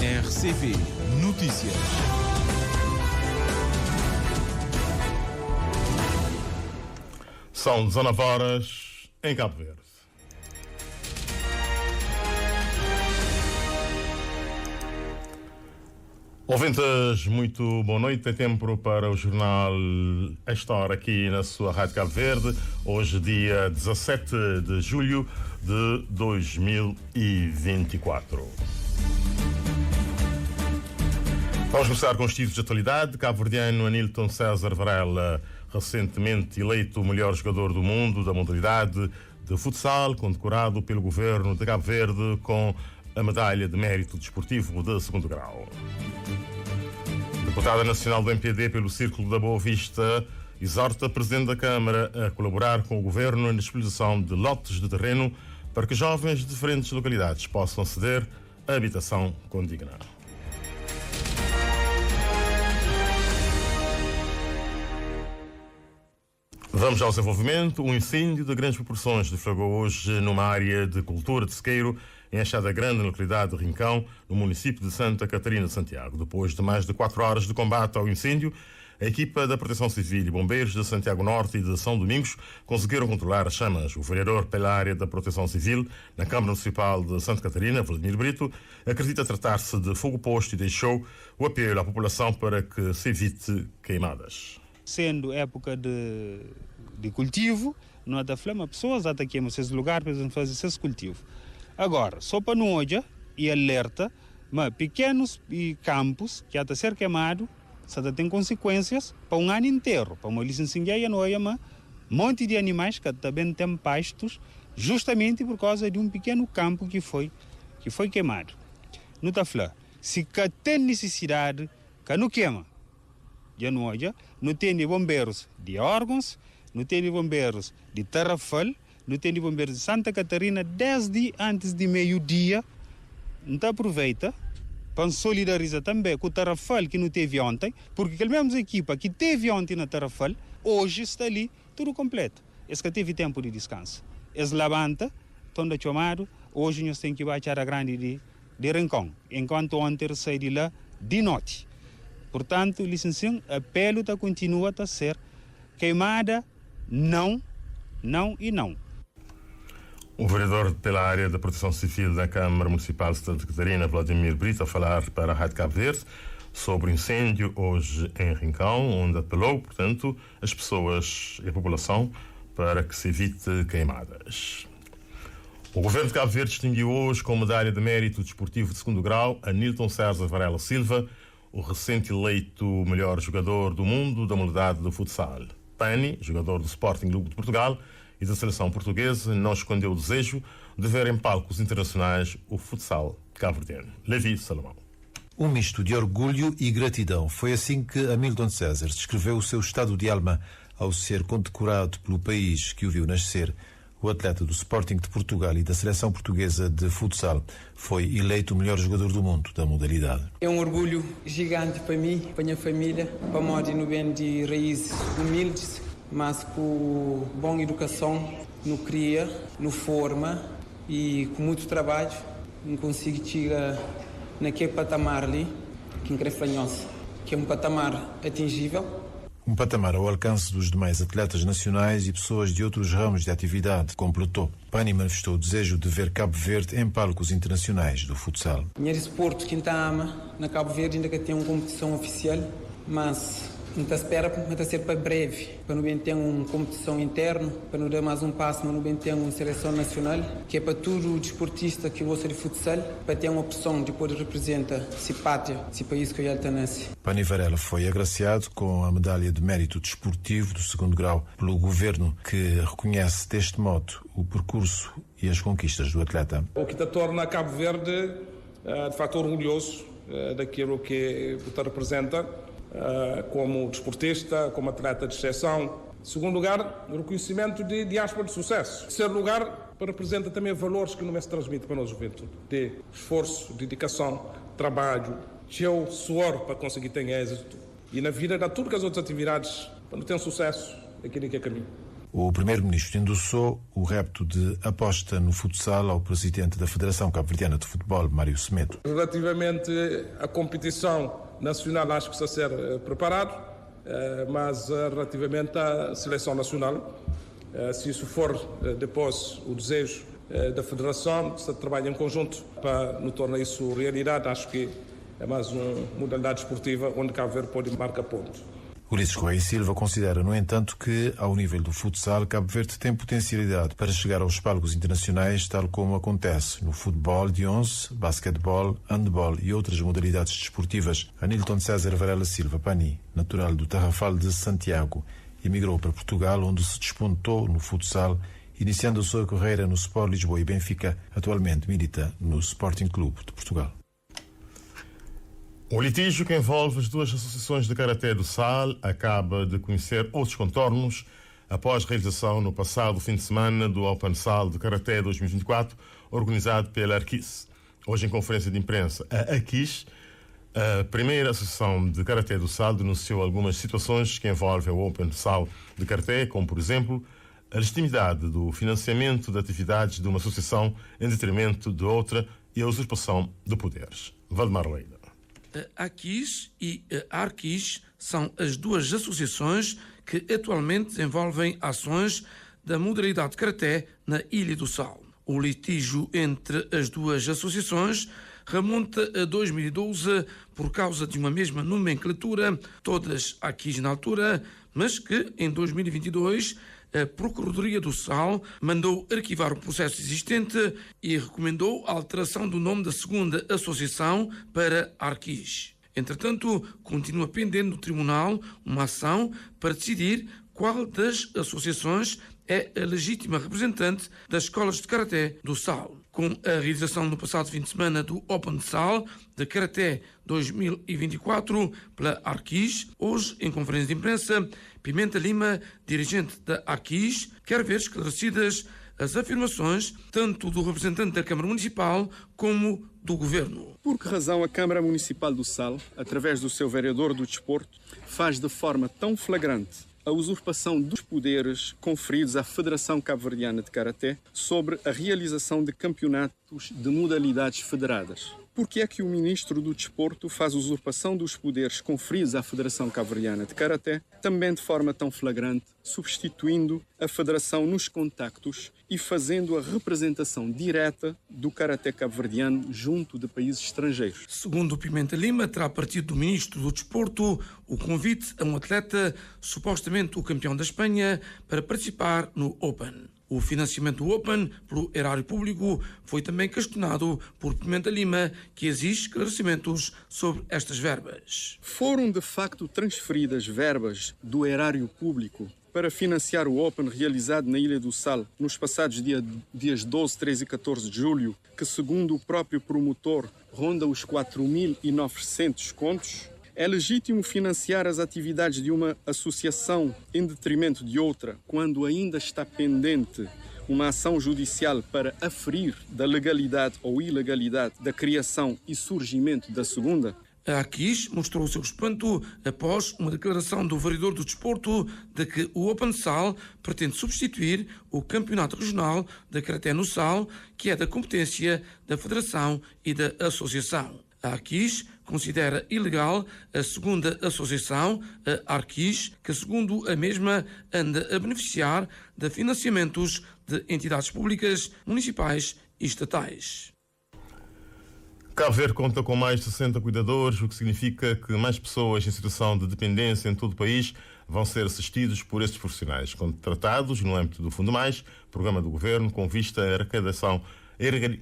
RCP Notícias. São 19 horas em Cabo Verde. Ouvintes, muito boa noite. É tempo para o jornal Esta Hora aqui na sua Rádio Cabo Verde. Hoje, dia 17 de julho de 2024. Vamos começar com os títulos de atualidade. Cabo-verdiano Anilton César Varela, recentemente eleito o melhor jogador do mundo da modalidade de futsal, condecorado pelo governo de Cabo Verde com a medalha de mérito desportivo de segundo grau. Deputada nacional do MPD pelo Círculo da Boa Vista exorta a Presidente da Câmara a colaborar com o governo na disponibilização de lotes de terreno para que jovens de diferentes localidades possam aceder à habitação condigna. Vamos ao desenvolvimento. Um incêndio de grandes proporções deflagrou hoje numa área de cultura de sequeiro em Achada Grande, na localidade de Rincão, no município de Santa Catarina de Santiago. Depois de mais de 4 horas de combate ao incêndio, a equipa da Proteção Civil e Bombeiros de Santiago Norte e de São Domingos conseguiram controlar as chamas. O vereador pela área da Proteção Civil na Câmara Municipal de Santa Catarina, Vladimir Brito, acredita tratar-se de fogo posto e deixou o apelo à população para que se evite queimadas. Sendo época de cultivo, não há da flama, pessoas até queimam esse lugar para fazer esse cultivo. Agora, só para não olhar e alerta, mas pequenos campos que até ser queimado, só tem consequências para um ano inteiro. Para uma licença e não é, mas um monte de animais que também têm pastos, justamente por causa de um pequeno campo que foi queimado. Não está falando. Se tem necessidade, que não queima. Já não olha, não tem bombeiros de órgãos, não tem bombeiros de Tarrafal, não tem bombeiros de Santa Catarina desde antes de meio-dia. Então aproveita para solidarizar também com o Tarrafal que não teve ontem, porque aquela mesma equipa que teve ontem na Tarrafal, hoje está ali tudo completo. Esse que teve tempo de descanso. Eles levantam, estão da chamado, hoje nós temos que baixar a grande de Rincão, enquanto ontem sai de lá de noite. Portanto, licenciado, apelo continua a ser queimada, não e não. O vereador pela área da Proteção Civil da Câmara Municipal de Santa Catarina, Vladimir Brito, a falar para a Rádio Cabo Verde sobre o incêndio hoje em Rincão, onde apelou, portanto, as pessoas e a população para que se evite queimadas. O governo de Cabo Verde distinguiu hoje com medalha de mérito desportivo de segundo grau Anilton César Varela Silva, o recente eleito melhor jogador do mundo da modalidade de futsal. Pani, jogador do Sporting Clube de Portugal e da seleção portuguesa, não escondeu o desejo de ver em palcos internacionais o futsal cabo-verdiano. Levi Salomão. Um misto de orgulho e gratidão. Foi assim que Hamilton César descreveu o seu estado de alma ao ser condecorado pelo país que o viu nascer. O atleta do Sporting de Portugal e da seleção portuguesa de futsal foi eleito o melhor jogador do mundo da modalidade. É um orgulho gigante para mim, para a minha família, para morrer no bem de raízes humildes, mas com boa educação, no cria, no forma e com muito trabalho, não consigo chegar naquele patamar ali, que é um patamar atingível. Um patamar ao alcance dos demais atletas nacionais e pessoas de outros ramos de atividade, completou. Pani manifestou o desejo de ver Cabo Verde em palcos internacionais do futsal. Minha desporto que ama na Cabo Verde ainda que tem uma competição oficial, mas não espera para ser para breve, para não ter uma competição interna, para não dar mais um passo, mas não ter uma seleção nacional, que é para todo desportista que gosta de futsal, para ter uma opção de poder representar se pátria, se país que ele está nasce. Pani Varela foi agraciado com a medalha de mérito desportivo do segundo grau pelo governo, que reconhece deste modo o percurso e as conquistas do atleta. O que te torna Cabo Verde de facto orgulhoso daquilo que te representa como desportista, como atleta de exceção. Em segundo lugar, o reconhecimento de diáspora de sucesso. Em terceiro lugar, representa também valores que não se transmite para a nossa juventude, de esforço, dedicação, trabalho, teu suor para conseguir ter êxito. E na vida dá tudo que as outras atividades para não ter sucesso, aquilo que é caminho. O primeiro-ministro endossou o repto de aposta no futsal ao presidente da Federação Cabo-Verdiana de Futebol, Mário Semedo. Relativamente à competição nacional, acho que está a ser preparado, mas relativamente à seleção nacional, se isso for depois o desejo da Federação, se trabalha em conjunto para nos tornar isso realidade, acho que é mais uma modalidade esportiva onde Cabo Verde pode marcar pontos. Ulisses Correia e Silva considera, no entanto, que, ao nível do futsal, Cabo Verde tem potencialidade para chegar aos palcos internacionais, tal como acontece no futebol de 11, basquetebol, handball e outras modalidades desportivas. Anilton César Varela Silva Pani, natural do Tarrafal de Santiago, emigrou para Portugal, onde se despontou no futsal, iniciando a sua carreira no Sport Lisboa e Benfica. Atualmente milita no Sporting Clube de Portugal. O litígio que envolve as duas associações de Karaté do Sal acaba de conhecer outros contornos após a realização no passado fim de semana do Open Sal de Karaté 2024, organizado pela Arquis. Hoje, em conferência de imprensa, a Arquis, a primeira associação de Karaté do Sal, denunciou algumas situações que envolvem o Open Sal de Karaté, como, por exemplo, a legitimidade do financiamento de atividades de uma associação em detrimento de outra e a usurpação de poderes. Valdemar Leida. A Arquis e a Arquis são as duas associações que atualmente desenvolvem ações da modalidade de Karaté na Ilha do Sal. O litígio entre as duas associações remonta a 2012 por causa de uma mesma nomenclatura, todas Arquis na altura, mas que em 2022 a Procuradoria do Sal mandou arquivar o processo existente e recomendou a alteração do nome da segunda associação para Arquis. Entretanto, continua pendente no Tribunal uma ação para decidir qual das associações é a legítima representante das escolas de Karaté do Sal. Com a realização no passado fim de semana do Open Sal de Karaté 2024 pela Arquis, hoje, em conferência de imprensa, Pimenta Lima, dirigente da Arquis, quer ver esclarecidas as afirmações tanto do representante da Câmara Municipal como do Governo. Por que razão a Câmara Municipal do Sal, através do seu vereador do Desporto, faz de forma tão flagrante a usurpação dos poderes conferidos à Federação Cabo-Verdiana de Karaté sobre a realização de campeonatos de modalidades federadas? Por que é que o Ministro do Desporto faz usurpação dos poderes conferidos à Federação Cabo-Verdiana de Karaté, também de forma tão flagrante, substituindo a Federação nos contactos e fazendo a representação direta do Karaté cabo-verdiano junto de países estrangeiros? Segundo o Pimenta Lima, terá partido do Ministro do Desporto o convite a um atleta, supostamente o campeão da Espanha, para participar no Open. O financiamento do Open pelo erário público foi também questionado por Pimenta Lima, que exige esclarecimentos sobre estas verbas. Foram de facto transferidas verbas do erário público para financiar o Open realizado na Ilha do Sal nos passados dias 12, 13 e 14 de julho, que segundo o próprio promotor ronda os 4.900 contos? É legítimo financiar as atividades de uma associação em detrimento de outra, quando ainda está pendente uma ação judicial para aferir da legalidade ou ilegalidade da criação e surgimento da segunda? A Arquis mostrou o seu espanto após uma declaração do vereador do Desporto de que o Open Sal pretende substituir o Campeonato Regional de Karaté no Sal, que é da competência da Federação e da Associação. A Arquis considera ilegal a segunda associação, a Arquis, que segundo a mesma anda a beneficiar de financiamentos de entidades públicas, municipais e estatais. Cabo Verde conta com mais de 60 cuidadores, o que significa que mais pessoas em situação de dependência em todo o país vão ser assistidos por estes profissionais, contratados no âmbito do Fundo Mais, programa do Governo com vista à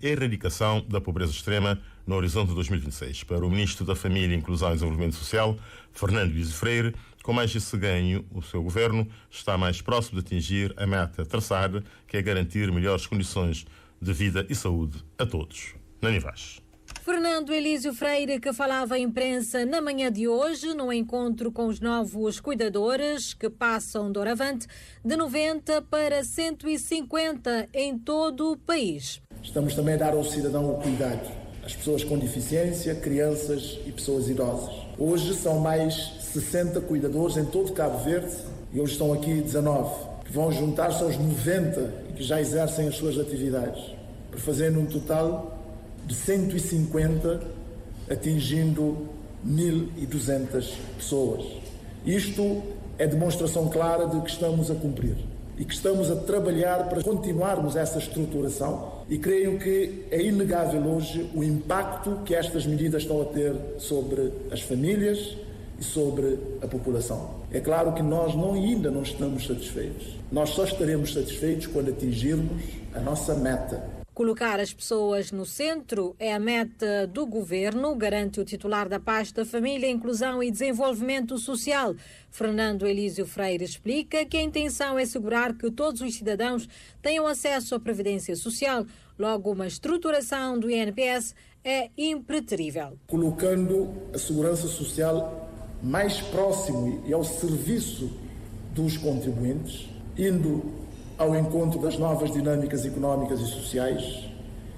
erradicação da pobreza extrema no horizonte de 2026. Para o Ministro da Família, Inclusão e Desenvolvimento Social, Fernando Luís Freire, com mais esse ganho, o seu governo está mais próximo de atingir a meta traçada, que é garantir melhores condições de vida e saúde a todos. Nani Vaz. Fernando Elísio Freire, que falava à imprensa na manhã de hoje, no encontro com os novos cuidadores, que passam doravante de 90 para 150 em todo o país. Estamos também a dar ao cidadão o cuidado, às pessoas com deficiência, crianças e pessoas idosas. Hoje são mais 60 cuidadores em todo Cabo Verde e hoje estão aqui 19. que vão juntar-se aos 90 que já exercem as suas atividades, para fazer um total de 150, atingindo 1.200 pessoas. Isto é demonstração clara de que estamos a cumprir e que estamos a trabalhar para continuarmos essa estruturação, e creio que é inegável hoje o impacto que estas medidas estão a ter sobre as famílias e sobre a população. É claro que nós ainda não estamos satisfeitos. Nós só estaremos satisfeitos quando atingirmos a nossa meta. Colocar as pessoas no centro é a meta do governo, garante o titular da pasta Família, Inclusão e Desenvolvimento Social. Fernando Elísio Freire explica que a intenção é assegurar que todos os cidadãos tenham acesso à previdência social. Logo, uma estruturação do INPS é impreterível. Colocando a segurança social mais próximo e ao serviço dos contribuintes, indo ao encontro das novas dinâmicas económicas e sociais,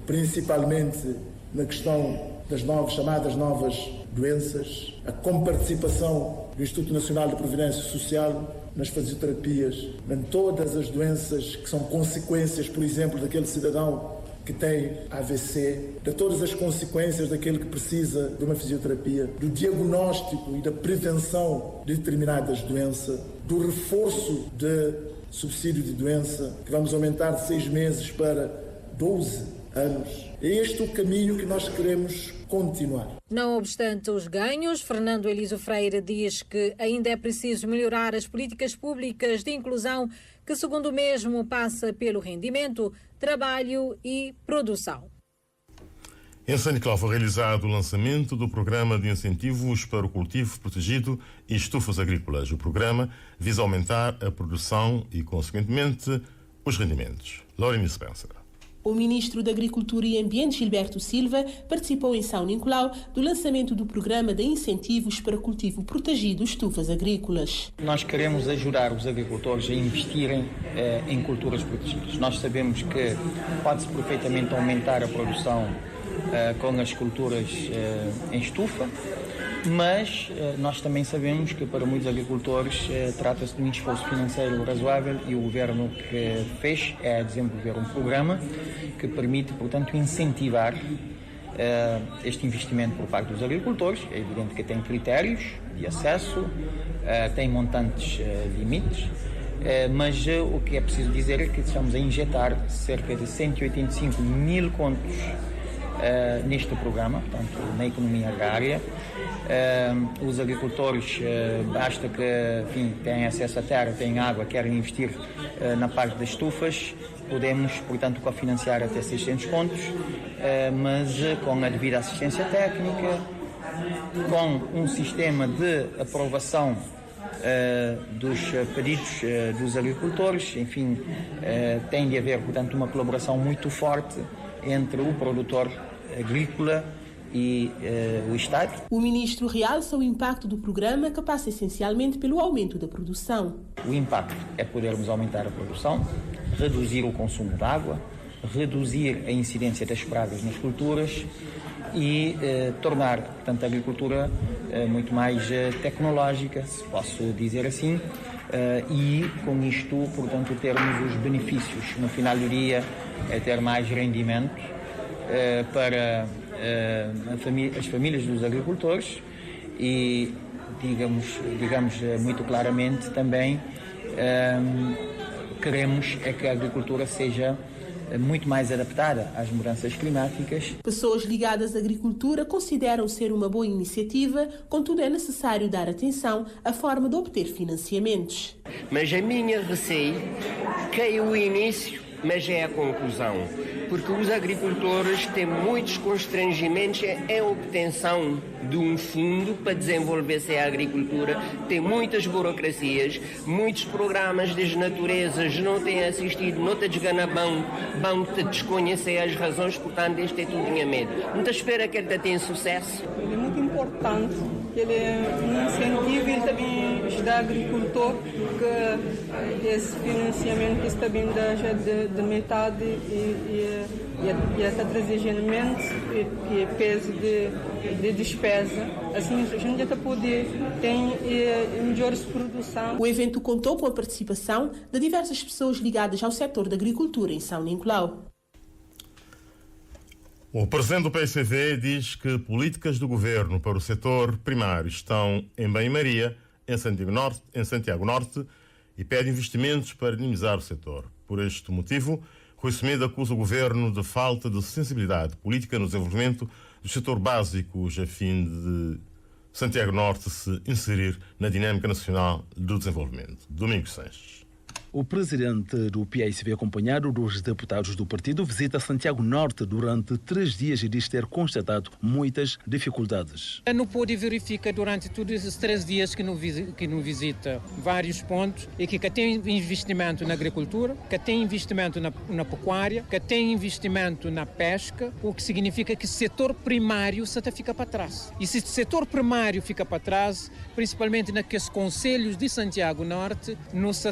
principalmente na questão das chamadas novas doenças, a comparticipação do Instituto Nacional de Previdência Social nas fisioterapias, em todas as doenças que são consequências, por exemplo, daquele cidadão que tem AVC, de todas as consequências daquele que precisa de uma fisioterapia, do diagnóstico e da prevenção de determinadas doenças, do reforço de subsídio de doença, que vamos aumentar de 6 meses para 12 anos. É este o caminho que nós queremos continuar. Não obstante os ganhos, Fernando Elísio Freire diz que ainda é preciso melhorar as políticas públicas de inclusão, que, segundo o mesmo, passa pelo rendimento, trabalho e produção. Em São Nicolau foi realizado o lançamento do Programa de Incentivos para o Cultivo Protegido e Estufas Agrícolas. O programa visa aumentar a produção e, consequentemente, os rendimentos. Lorena Spencer. O ministro da Agricultura e Ambiente, Gilberto Silva, participou em São Nicolau do lançamento do Programa de Incentivos para Cultivo Protegido e Estufas Agrícolas. Nós queremos ajudar os agricultores a investirem em culturas protegidas. Nós sabemos que pode-se perfeitamente aumentar a produção com as culturas em estufa, mas nós também sabemos que para muitos agricultores trata-se de um esforço financeiro razoável, e o governo que fez é desenvolver um programa que permite, portanto, incentivar este investimento por parte dos agricultores. É evidente que tem critérios de acesso, tem montantes limites, mas o que é preciso dizer é que estamos a injetar cerca de 185 mil contos neste programa, portanto, na economia agrária. Os agricultores, basta que tenham acesso à terra, tenham água, querem investir na parte das estufas, podemos, portanto, cofinanciar até 600 contos, mas com a devida assistência técnica, com um sistema de aprovação dos pedidos dos agricultores. Enfim, tem de haver, portanto, uma colaboração muito forte entre o produtor agrícola e o Estado. O ministro realça o impacto do programa, que passa essencialmente pelo aumento da produção. O impacto é podermos aumentar a produção, reduzir o consumo de água, reduzir a incidência das pragas nas culturas e tornar, portanto, a agricultura muito mais tecnológica, se posso dizer assim, e com isto, portanto, termos os benefícios. No final do dia é ter mais rendimento para as famílias dos agricultores e, digamos muito claramente também, queremos é que a agricultura seja muito mais adaptada às mudanças climáticas. Pessoas ligadas à agricultura consideram ser uma boa iniciativa, contudo é necessário dar atenção à forma de obter financiamentos. Mas a minha receio que é o início, mas é a conclusão, porque os agricultores têm muitos constrangimentos em obtenção de um fundo para desenvolver-se a agricultura, tem muitas burocracias, muitos programas das naturezas não têm assistido, não te desganabão, vão-te desconhecer as razões, portanto este é tudo tinha medo. Não te espera que ele tenha sucesso. É muito importante que ele incentive também ajudar o agricultor, porque esse financiamento está vindo já de metade e e essa transigente que peso de despesa, assim a gente já pode ter melhor produção. O evento contou com a participação de diversas pessoas ligadas ao setor da agricultura em São Nicolau. O presidente do PSV diz que políticas do governo para o setor primário estão em banho-maria, em Santiago Norte, e pede investimentos para dinamizar o setor. Por este motivo, Rui Semedo acusa o governo de falta de sensibilidade política no desenvolvimento dos setores básicos a fim de Santiago Norte se inserir na dinâmica nacional do desenvolvimento. Domingos Sanches. O presidente do PSV, acompanhado dos deputados do partido, visita Santiago Norte durante 3 dias e diz ter constatado muitas dificuldades. Não pôde verificar durante todos esses 3 dias que não visita vários pontos e que tem investimento na agricultura, que tem investimento na pecuária, que tem investimento na pesca, o que significa que o setor primário fica para trás. E se o setor primário fica para trás, principalmente naqueles concelhos de Santiago Norte, não se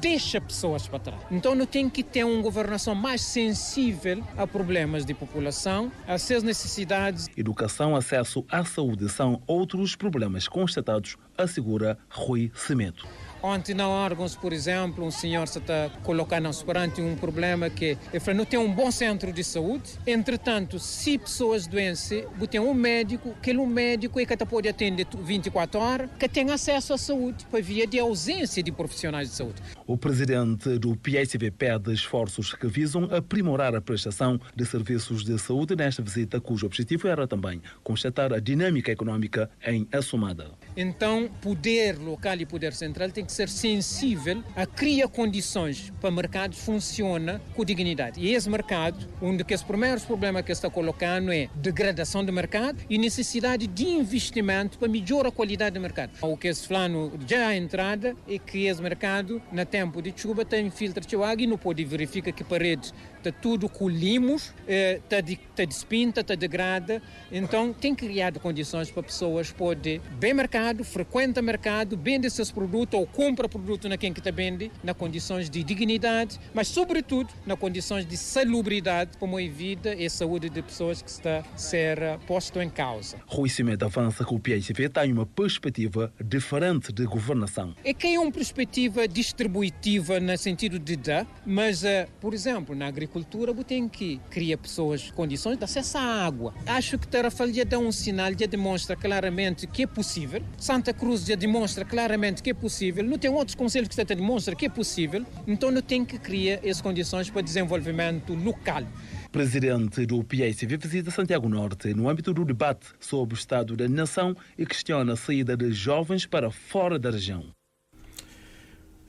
deixa pessoas para trás. Então não tem que ter uma governação mais sensível a problemas de população, a suas necessidades. Educação, acesso à saúde são outros problemas constatados, assegura Rui Semedo. Ontem na órgãos, por exemplo, um senhor se está colocando-se perante um problema que não tem um bom centro de saúde. Entretanto, se pessoas doentes, tem um médico, aquele médico é que pode atender 24 horas, que tem acesso à saúde, por via de ausência de profissionais de saúde. O presidente do PSV pede esforços que visam aprimorar a prestação de serviços de saúde nesta visita, cujo objetivo era também constatar a dinâmica econômica em Assumada. Então, poder local e poder central tem que ser sensível a criar condições para o mercado funcionar com dignidade. E esse mercado, um dos primeiros problemas que está colocando é degradação do mercado e necessidade de investimento para melhorar a qualidade do mercado. O que esse plano já a entrada é que esse mercado, na tempo de chuva, tem filtro de água e não pode verificar que parede está tudo com limos, está despinta, está degrada. Então, tem criado condições para pessoas poderem bem mercado, frequentar mercado, vender seus produtos ou compra produto na quem que está vende, na condições de dignidade, mas sobretudo na condições de salubridade para a vida e a saúde de pessoas que está a ser posto em causa. Rui Semedo avança que o PSV tem uma perspectiva diferente de governação. É que é uma perspectiva distributiva no sentido de dar, mas, por exemplo, na agricultura você tem que criar pessoas condições de acesso à água. Acho que Tarrafal já dá um sinal, já demonstra claramente que é possível. Santa Cruz já demonstra claramente que é possível. Não tem outros conselhos que já demonstram que é possível. Então não tem que criar essas condições para desenvolvimento local. O presidente do PSV visita Santiago Norte no âmbito do debate sobre o estado da nação e questiona a saída de jovens para fora da região.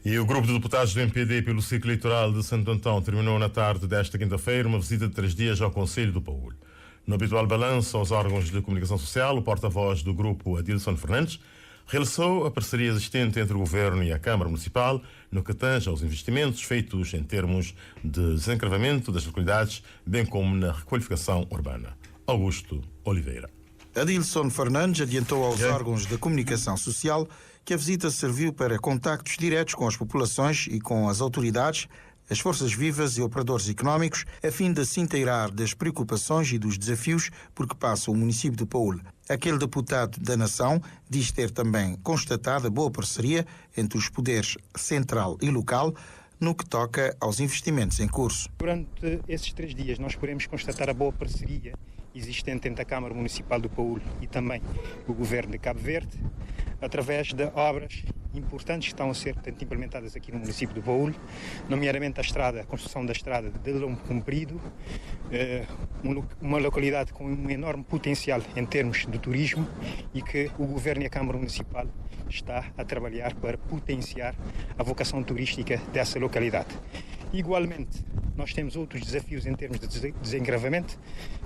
E o grupo de deputados do MPD pelo ciclo eleitoral de Santo Antão terminou na tarde desta quinta-feira uma visita de 3 dias ao Conselho do Paúl. No habitual balanço aos órgãos de comunicação social, o porta-voz do grupo, Adilson Fernandes, realçou a parceria existente entre o Governo e a Câmara Municipal no que tange aos investimentos feitos em termos de desencravamento das localidades, bem como na requalificação urbana. Augusto Oliveira. Adilson Fernandes adiantou aos órgãos de comunicação social que a visita serviu para contactos diretos com as populações e com as autoridades, as forças vivas e operadores económicos, a fim de se inteirar das preocupações e dos desafios por que passa o município de Paúl. Aquele deputado da Nação diz ter também constatado a boa parceria entre os poderes central e local no que toca aos investimentos em curso. Durante esses 3 dias nós podemos constatar a boa parceria existente entre a Câmara Municipal do Paúl e também o Governo de Cabo Verde, através de obras importantes que estão a ser implementadas aqui no município do Paúl, nomeadamente a construção da estrada de Lombo Comprido, uma localidade com um enorme potencial em termos de turismo e que o Governo e a Câmara Municipal está a trabalhar para potenciar a vocação turística dessa localidade. Igualmente, nós temos outros desafios em termos de desencravamento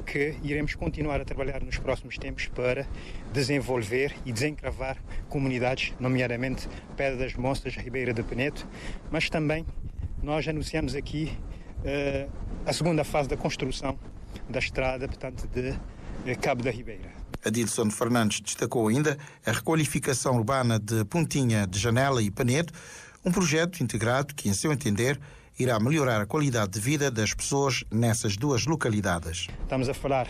que iremos continuar a trabalhar nos próximos tempos para desenvolver e desencravar comunidades, nomeadamente Pedra das Monças, Ribeira de Penedo, mas também nós anunciamos aqui a segunda fase da construção da estrada, portanto, de Cabo da Ribeira. Adilson Fernandes destacou ainda a requalificação urbana de Pontinha de Janela e Penedo, um projeto integrado que, em seu entender, irá melhorar a qualidade de vida das pessoas nessas duas localidades. Estamos a falar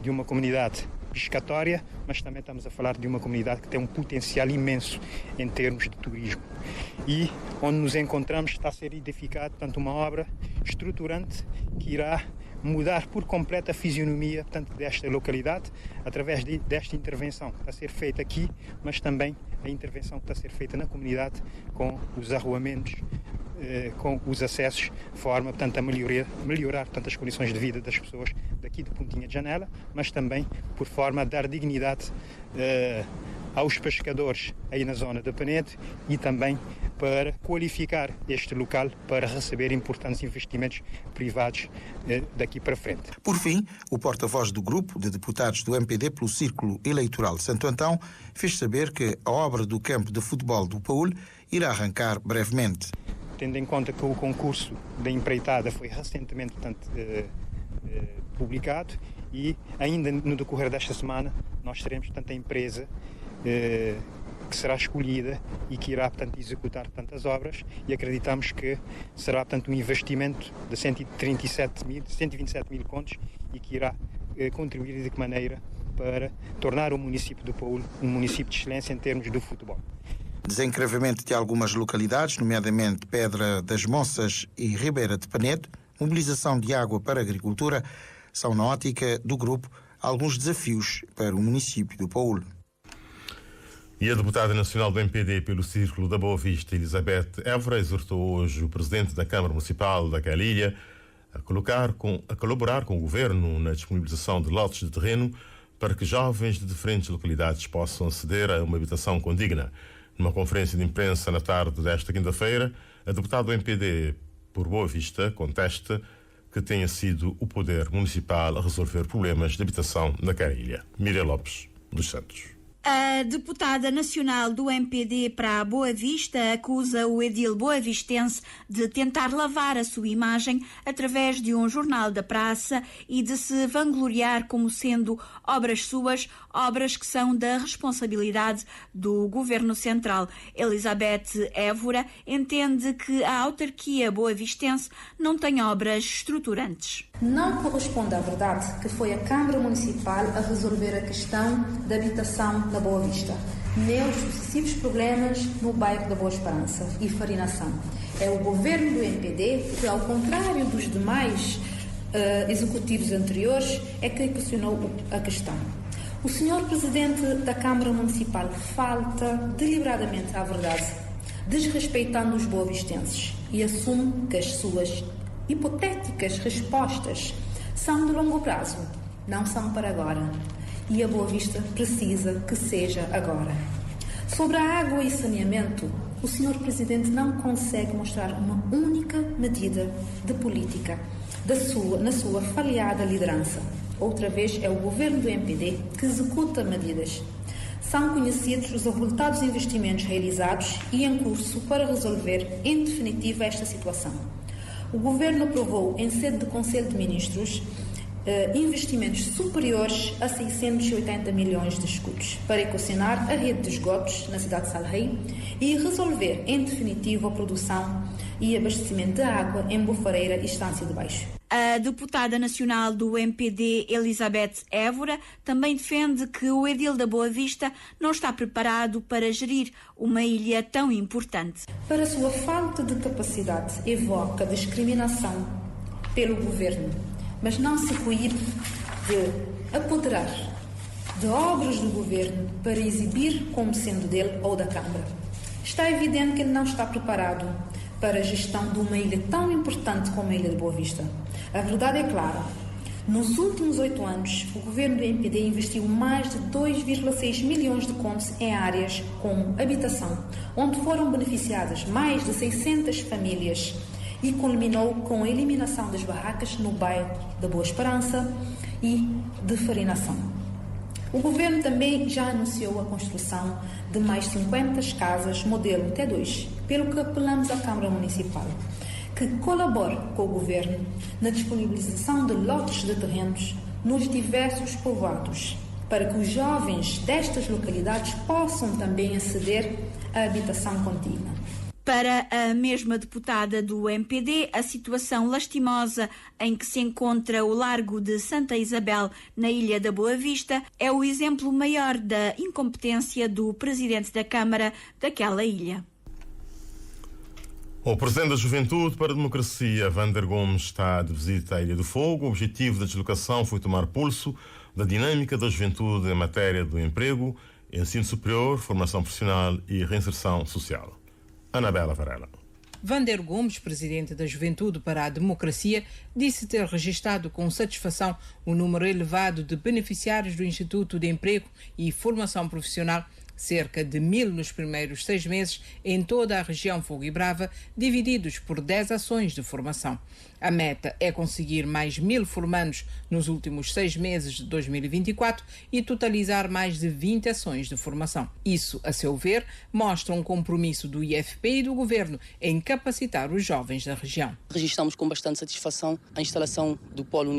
de uma comunidade pescatória, mas também estamos a falar de uma comunidade que tem um potencial imenso em termos de turismo. E onde nos encontramos está a ser edificada, portanto, uma obra estruturante que irá mudar por completo a fisionomia, portanto, desta localidade, através desta intervenção que está a ser feita aqui, mas também a intervenção que está a ser feita na comunidade com os arruamentos, com os acessos, de forma, portanto, a melhorar portanto, as condições de vida das pessoas daqui de Pontinha de Janela, mas também por forma a dar dignidade aos pescadores aí na zona da Penede e também para qualificar este local para receber importantes investimentos privados daqui para frente. Por fim, o porta-voz do grupo de deputados do MPD pelo Círculo Eleitoral de Santo Antão fez saber que a obra do campo de futebol do Paúl irá arrancar brevemente. Tendo em conta que o concurso da empreitada foi recentemente, portanto, publicado e ainda no decorrer desta semana nós teremos, portanto, a empresa que será escolhida e que irá, portanto, executar tantas obras e acreditamos que será, portanto, um investimento de 127 mil contos e que irá contribuir de que maneira para tornar o município do Paúl um município de excelência em termos do futebol. Desencravamento de algumas localidades, nomeadamente Pedra das Moças e Ribeira de Penede, mobilização de água para a agricultura, são na ótica do grupo alguns desafios para o município do Paúl. E a deputada nacional do MPD pelo Círculo da Boa Vista, Elizabeth Évora, exortou hoje o presidente da Câmara Municipal daquela ilha a colaborar com o governo na disponibilização de lotes de terreno para que jovens de diferentes localidades possam aceder a uma habitação condigna. Numa conferência de imprensa na tarde desta quinta-feira, a deputada do MPD por Boa Vista contesta que tenha sido o poder municipal a resolver problemas de habitação naquela ilha. Miriam Lopes dos Santos. A deputada nacional do MPD para a Boa Vista acusa o edil boavistense de tentar lavar a sua imagem através de um jornal da praça e de se vangloriar como sendo obras suas, obras que são da responsabilidade do Governo Central. Elizabeth Évora entende que a autarquia boavistense não tem obras estruturantes. Não corresponde à verdade que foi a Câmara Municipal a resolver a questão da habitação na Boa Vista, nem os sucessivos problemas no bairro da Boa Esperança e Farinação. É o governo do MPD que, ao contrário dos demais executivos anteriores, é que questionou a questão. O senhor Presidente da Câmara Municipal falta deliberadamente à verdade, desrespeitando os boavistenses e assume que as suas hipotéticas respostas são de longo prazo, não são para agora. E a Boa Vista precisa que seja agora. Sobre a água e saneamento, o Sr. Presidente não consegue mostrar uma única medida de política na sua falhada liderança. Outra vez é o governo do MPD que executa medidas. São conhecidos os avultados investimentos realizados e em curso para resolver em definitiva esta situação. O governo aprovou em sede de Conselho de Ministros investimentos superiores a 680 milhões de escudos para equacionar a rede de esgotos na cidade de Salrei e resolver em definitivo a produção e abastecimento de água em Bofareira e Estância de Baixo. A deputada nacional do MPD, Elizabeth Évora, também defende que o edil da Boa Vista não está preparado para gerir uma ilha tão importante. Para sua falta de capacidade, evoca discriminação pelo governo, mas não se coíbe de apoderar de obras do governo para exibir como sendo dele ou da Câmara. Está evidente que ele não está preparado para a gestão de uma ilha tão importante como a ilha de Boa Vista. A verdade é clara. Nos últimos 8 anos, o governo do MPD investiu mais de 2,6 milhões de contos em áreas como habitação, onde foram beneficiadas mais de 600 famílias e culminou com a eliminação das barracas no bairro da Boa Esperança e de Farinação. O governo também já anunciou a construção de mais 50 casas modelo T2, pelo que apelamos à Câmara Municipal, que colabore com o governo na disponibilização de lotes de terrenos nos diversos povoados, para que os jovens destas localidades possam também aceder à habitação contígua. Para a mesma deputada do MPD, a situação lastimosa em que se encontra o Largo de Santa Isabel, na Ilha da Boa Vista, é o exemplo maior da incompetência do presidente da Câmara daquela ilha. O presidente da Juventude para a Democracia, Vander Gomes, está de visita à Ilha do Fogo. O objetivo da deslocação foi tomar pulso da dinâmica da juventude em matéria do emprego, ensino superior, formação profissional e reinserção social. Anabela Varela. Vander Gomes, presidente da Juventude para a Democracia, disse ter registrado com satisfação o número elevado de beneficiários do Instituto de Emprego e Formação Profissional, cerca de 1.000 nos primeiros 6 meses em toda a região Fogo e Brava, divididos por 10 ações de formação. A meta é conseguir mais 1.000 formandos nos últimos 6 meses de 2024 e totalizar mais de 20 ações de formação. Isso, a seu ver, mostra um compromisso do IFP e do Governo em capacitar os jovens da região. Registramos com bastante satisfação a instalação do polo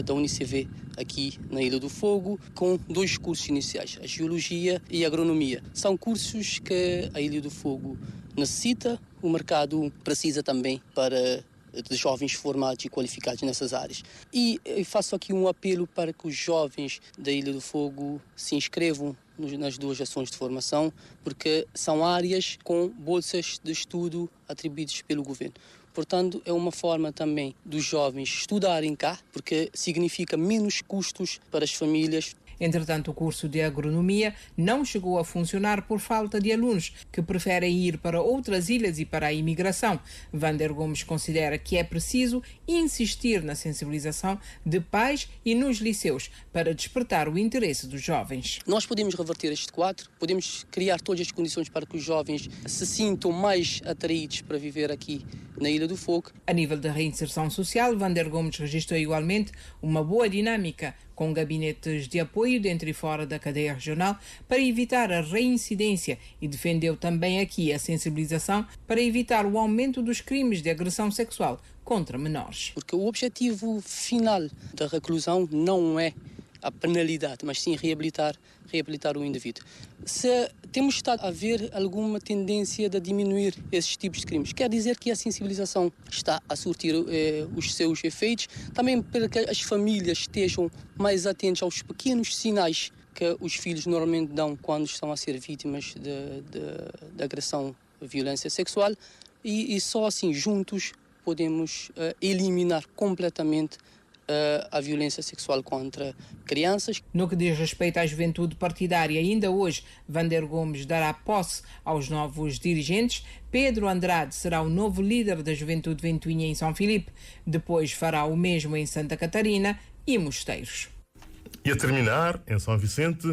da UniCV aqui na Ilha do Fogo, com 2 cursos iniciais, a Geologia e a Agronomia. São cursos que a Ilha do Fogo necessita, o mercado precisa também para de jovens formados e qualificados nessas áreas. E eu faço aqui um apelo para que os jovens da Ilha do Fogo se inscrevam nas 2 ações de formação, porque são áreas com bolsas de estudo atribuídas pelo governo. Portanto, é uma forma também dos jovens estudarem cá, porque significa menos custos para as famílias. Entretanto, o curso de agronomia não chegou a funcionar por falta de alunos que preferem ir para outras ilhas e para a imigração. Vander Gomes considera que é preciso insistir na sensibilização de pais e nos liceus para despertar o interesse dos jovens. Nós podemos reverter este quadro, podemos criar todas as condições para que os jovens se sintam mais atraídos para viver aqui na Ilha do Fogo. A nível da reinserção social, Vander Gomes registrou igualmente uma boa dinâmica com gabinetes de apoio dentro e fora da cadeia regional para evitar a reincidência e defendeu também aqui a sensibilização para evitar o aumento dos crimes de agressão sexual contra menores. Porque o objetivo final da reclusão não é a penalidade, mas sim reabilitar o indivíduo. Se temos estado a ver alguma tendência de diminuir esses tipos de crimes, quer dizer que a sensibilização está a surtir os seus efeitos, também para que as famílias estejam mais atentas aos pequenos sinais que os filhos normalmente dão quando estão a ser vítimas de agressão, violência sexual, e só assim juntos podemos eliminar completamente a violência sexual contra crianças. No que diz respeito à juventude partidária, ainda hoje, Vander Gomes dará posse aos novos dirigentes. Pedro Andrade será o novo líder da Juventude Ventoinha em São Filipe. Depois fará o mesmo em Santa Catarina e Mosteiros. E a terminar, em São Vicente,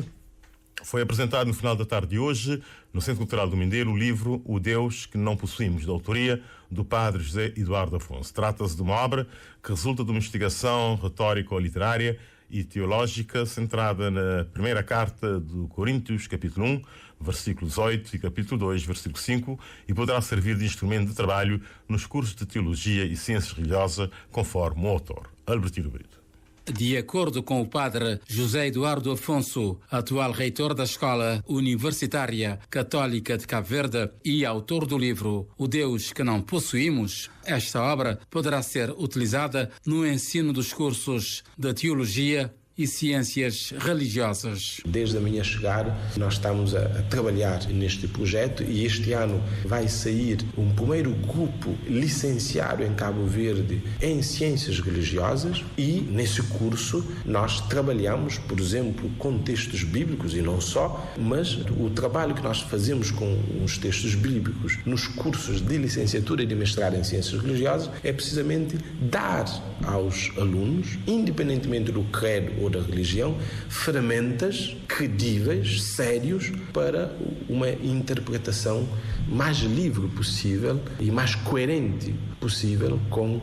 foi apresentado no final da tarde de hoje, no Centro Cultural do Mindeiro, o livro O Deus que Não Possuímos, da autoria do padre José Eduardo Afonso. Trata-se de uma obra que resulta de uma investigação retórico-literária e teológica centrada na primeira carta de Coríntios, capítulo 1, versículo 18 e capítulo 2, versículo 5, e poderá servir de instrumento de trabalho nos cursos de Teologia e Ciências Religiosas, conforme o autor, Albertino Brito. De acordo com o padre José Eduardo Afonso, atual reitor da Escola Universitária Católica de Cabo Verde e autor do livro O Deus que Não Possuímos, esta obra poderá ser utilizada no ensino dos cursos de Teologia e Ciências Religiosas. Desde a minha chegada, nós estamos a trabalhar neste projeto e este ano vai sair um primeiro grupo licenciado em Cabo Verde em Ciências Religiosas e nesse curso nós trabalhamos, por exemplo, com textos bíblicos e não só, mas o trabalho que nós fazemos com os textos bíblicos nos cursos de licenciatura e de mestrado em Ciências Religiosas é precisamente dar aos alunos, independentemente do credo ou da religião, ferramentas credíveis, sérios, para uma interpretação mais livre possível e mais coerente possível com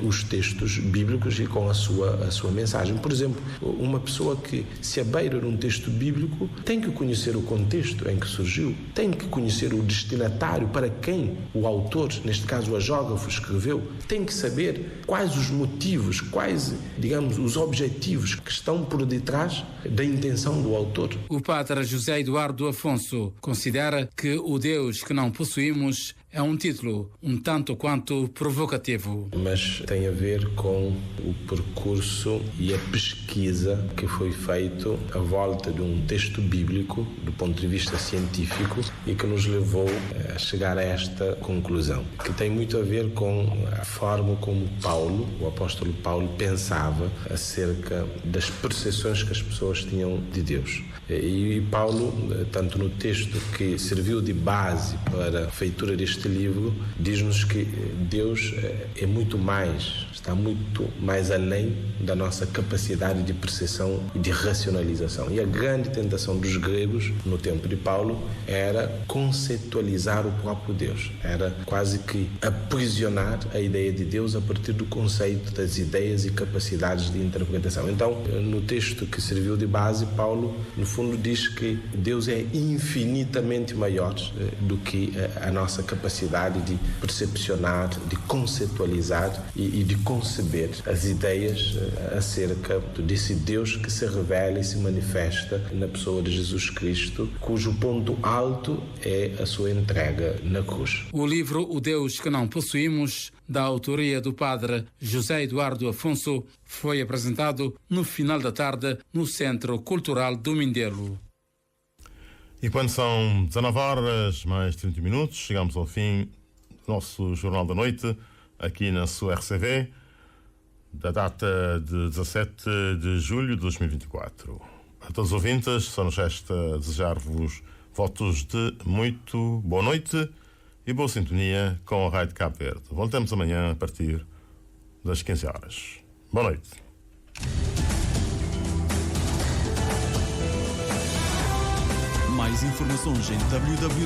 os textos bíblicos e com a sua mensagem. Por exemplo, uma pessoa que se abeira de um texto bíblico tem que conhecer o contexto em que surgiu, tem que conhecer o destinatário para quem o autor, neste caso o agiógrafo, escreveu, tem que saber quais os motivos, quais, digamos, os objetivos que estão por detrás da intenção do autor. O padre José Eduardo Afonso considera que o Deus que não possuímos É um título um tanto quanto provocativo. Mas tem a ver com o percurso e a pesquisa que foi feito à volta de um texto bíblico, do ponto de vista científico, e que nos levou a chegar a esta conclusão, que tem muito a ver com a forma como Paulo, o apóstolo Paulo, pensava acerca das percepções que as pessoas tinham de Deus. E Paulo, tanto no texto que serviu de base para a feitura deste livro, diz-nos que Deus é muito mais, está muito mais além da nossa capacidade de percepção e de racionalização. E a grande tentação dos gregos, no tempo de Paulo, era conceitualizar o próprio Deus. Era quase que aprisionar a ideia de Deus a partir do conceito das ideias e capacidades de interpretação. Então, no texto que serviu de base, Paulo, no fundo, diz que Deus é infinitamente maior do que a nossa capacidade de percepcionar, de conceitualizar e de conceber as ideias acerca desse Deus que se revela e se manifesta na pessoa de Jesus Cristo, cujo ponto alto é a sua entrega na cruz. O livro O Deus que Não Possuímos, da autoria do padre José Eduardo Afonso, foi apresentado no final da tarde no Centro Cultural do Mindelo. E quando são 19 horas mais 30 minutos, chegamos ao fim do nosso Jornal da Noite, aqui na sua RCV, da data de 17 de julho de 2024. A todos os ouvintes, só nos resta desejar-vos votos de muito boa noite e boa sintonia com a Rádio Cabo Verde. Voltamos amanhã a partir das 15 horas. Boa noite. Mais informações em www.rtc.cv